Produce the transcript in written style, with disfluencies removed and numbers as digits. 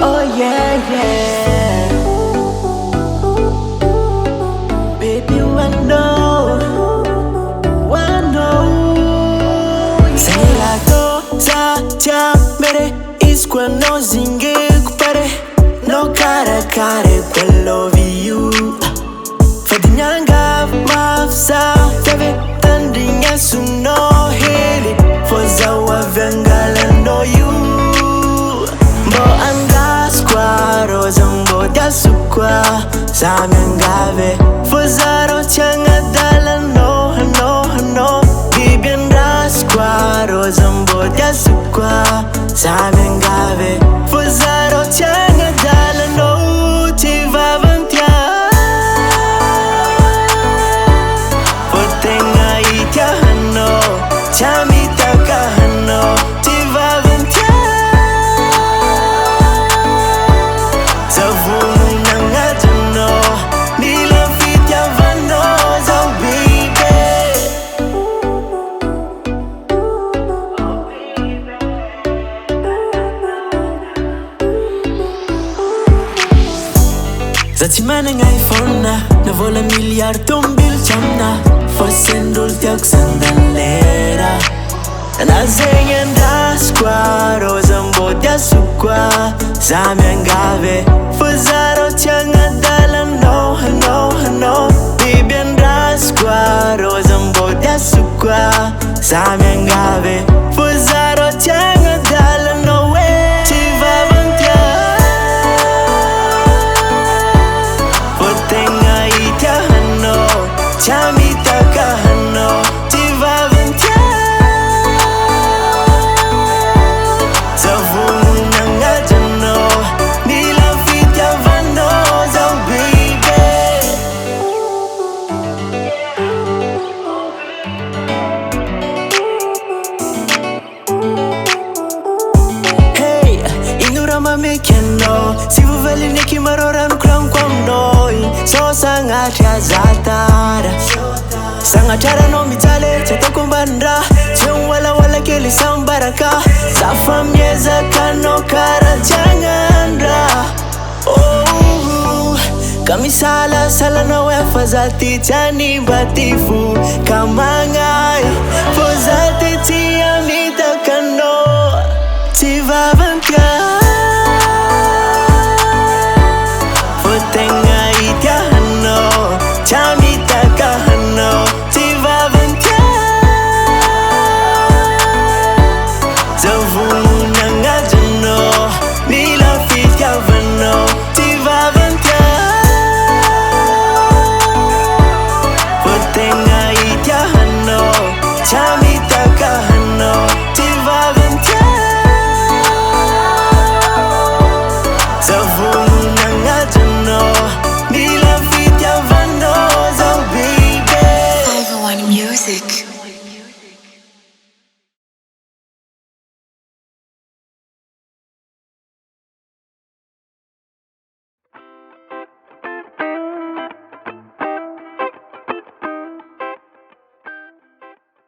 Oh yeah, yeah. Baby, you know. Sei la cosa già mere, isqua no zingue kupare, no cara care quello viu. Fadinyanga mafsa, feve tandinya suno heli, foza wa vengala no you. Bo anga squaro zambo dia sukwa, samengave, fozaro changa dala no no no. Bibiandra squaro zambo dia sukwa, samengave, fozaro changa dala no. Tsy Vavany Zatsy managna iPhone na vola miliyary tombily tramina, fa sendrolo tiako sandalera. Na zegny andrasiko arô zambo diasoko za miangave, fa zarô tsy agnadala no no no. Biby andrasiko arô zambo diasoko za miangave, fa zarô tsy agnadala no. Tsy Vavany Chamitaka-hano, Tsy Vavany zavonanajano, mila fitiavano zao baby. Hey, inura mamekano, si vuvelini kimarorano kranko aminoi, so sagnatria zatara. Sangatrara no mijaly, tsy ataoko ambanin-draha, tsy miwalawala kely sambaraka, zafa miezaka no karaha tsy hagnandraha. Oh, ka misalasalanao efa za ty tsy hanimba ty fo ka magnay, fô za ty tsy